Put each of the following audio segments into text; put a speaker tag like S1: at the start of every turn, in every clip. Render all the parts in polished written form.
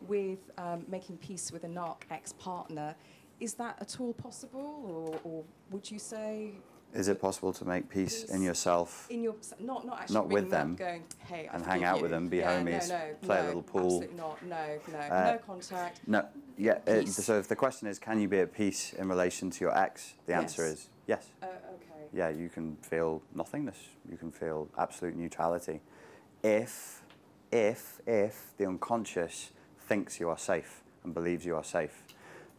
S1: with making peace with a narc ex-partner. Is that at all possible, or would you say?
S2: Is it possible to make peace in yourself?
S1: In your, not actually
S2: not with them,
S1: going, hey,
S2: and hang out with them, be homies, play a little pool.
S1: Absolutely not. No contact.
S2: No. Yeah. So if the question is, can you be at peace in relation to your ex? The answer is yes.
S1: Okay.
S2: Yeah, you can feel nothingness. You can feel absolute neutrality. If the unconscious thinks you are safe and believes you are safe,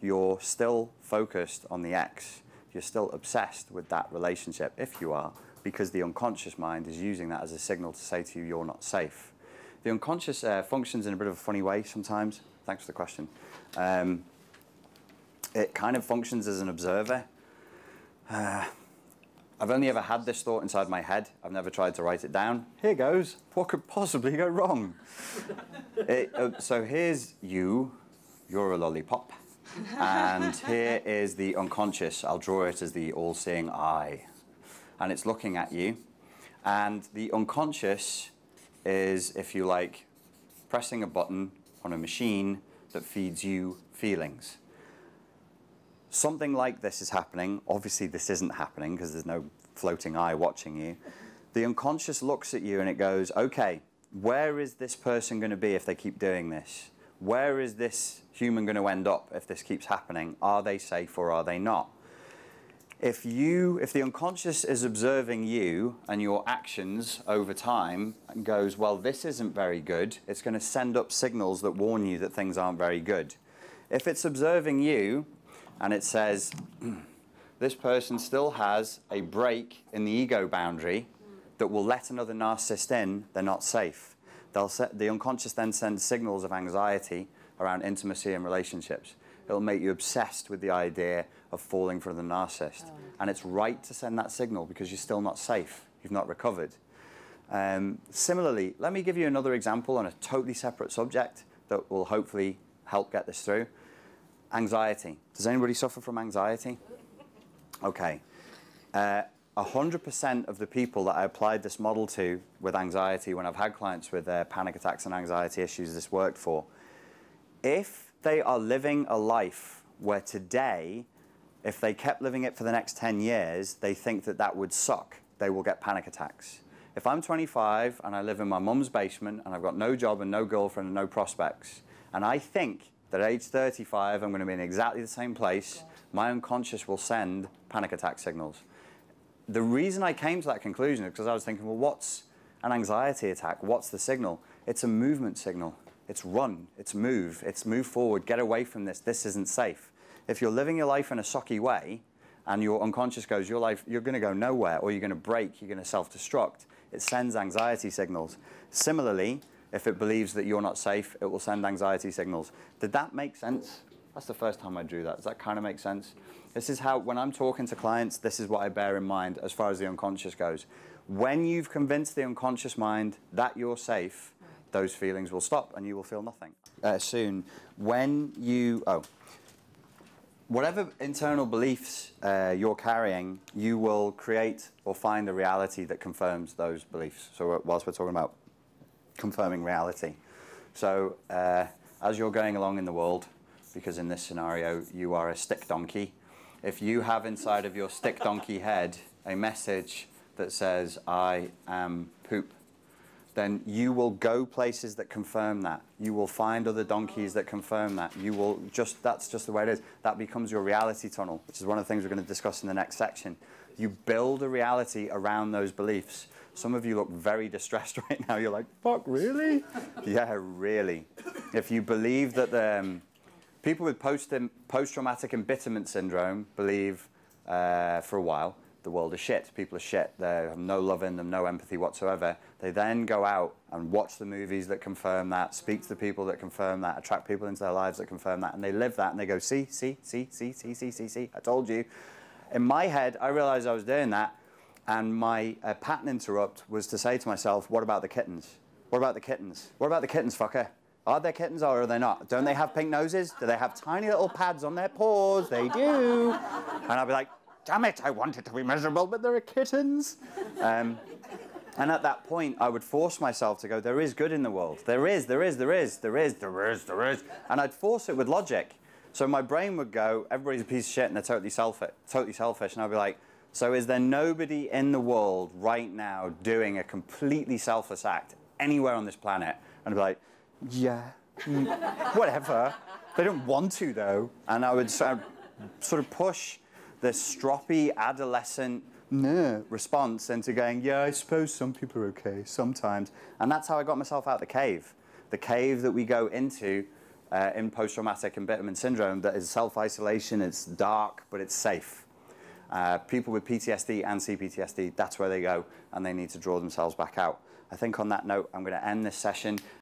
S2: you're still focused on the ex. You're still obsessed with that relationship, if you are, because the unconscious mind is using that as a signal to say to you, you're not safe. The unconscious functions in a bit of a funny way sometimes. Thanks for the question. It kind of functions as an observer. I've only ever had this thought inside my head. I've never tried to write it down. Here goes. What could possibly go wrong? So here's you. You're a lollipop. And here is the unconscious. I'll draw it as the all-seeing eye. And it's looking at you. And the unconscious is, if you like, pressing a button on a machine that feeds you feelings. Something like this is happening. Obviously, this isn't happening because there's no floating eye watching you. The unconscious looks at you and it goes, okay, where is this person going to be if they keep doing this? Where is this human going to end up if this keeps happening? Are they safe or are they not? If the unconscious is observing you and your actions over time and goes, well, this isn't very good, it's going to send up signals that warn you that things aren't very good. If it's observing you and it says, this person still has a break in the ego boundary that will let another narcissist in, they're not safe. The unconscious then sends signals of anxiety around intimacy and relationships. It'll make you obsessed with the idea of falling for the narcissist. Oh. And it's right to send that signal because you're still not safe. You've not recovered. Similarly, let me give you another example on a totally separate subject that will hopefully help get this through. Anxiety. Does anybody suffer from anxiety? Okay. 100% of the people that I applied this model to with anxiety, when I've had clients with panic attacks and anxiety issues this worked for, if they are living a life where today, if they kept living it for the next 10 years, they think that that would suck, they will get panic attacks. If I'm 25 and I live in my mum's basement and I've got no job and no girlfriend and no prospects, and I think that at age 35 I'm going to be in exactly the same place, my unconscious will send panic attack signals. The reason I came to that conclusion is because I was thinking, well, what's an anxiety attack? What's the signal? It's a movement signal. It's run, it's move forward, get away from this, this isn't safe. If you're living your life in a sucky way and your unconscious goes, your life, you're going to go nowhere, or you're going to break, you're going to self-destruct, it sends anxiety signals. Similarly, if it believes that you're not safe, it will send anxiety signals. Did that make sense? That's the first time I drew that. Does that kind of make sense? This is how, when I'm talking to clients, this is what I bear in mind as far as the unconscious goes. When you've convinced the unconscious mind that you're safe, those feelings will stop and you will feel nothing. Soon, when you, whatever internal beliefs you're carrying, you will create or find a reality that confirms those beliefs. So whilst we're talking about confirming reality. So as you're going along in the world, because in this scenario you are a stick donkey, if you have inside of your stick donkey head a message that says, I am poop, then you will go places that confirm that. You will find other donkeys that confirm that. You will just, that's just the way it is. That becomes your reality tunnel, which is one of the things we're going to discuss in the next section. You build a reality around those beliefs. Some of you look very distressed right now. You're like, fuck, really? Yeah, really. If you believe that people with post-traumatic embitterment syndrome believe for a while the world is shit, people are shit, they have no love in them, no empathy whatsoever. They then go out and watch the movies that confirm that, speak to the people that confirm that, attract people into their lives that confirm that, and they live that and they go, see, I told you. In my head, I realized I was doing that, and my pattern interrupt was to say to myself, what about the kittens? What about the kittens? What about the kittens, fucker? Are they kittens or are they not? Don't they have pink noses? Do they have tiny little pads on their paws? They do. And I'll be like, damn it, I wanted to be miserable, but there are kittens. And at that point, I would force myself to go, there is good in the world. There is. And I'd force it with logic. So my brain would go, everybody's a piece of shit and they're totally selfish. And I'd be like, so is there nobody in the world right now doing a completely selfless act anywhere on this planet? And I'd be like, yeah, whatever. They don't want to, though. And I would sort of push this stroppy adolescent response into going, yeah, I suppose some people are okay sometimes. And that's how I got myself out of the cave. The cave that we go into in post-traumatic embitterment syndrome that is self-isolation, it's dark, but it's safe. People with PTSD and CPTSD, that's where they go, and they need to draw themselves back out. I think on that note, I'm going to end this session.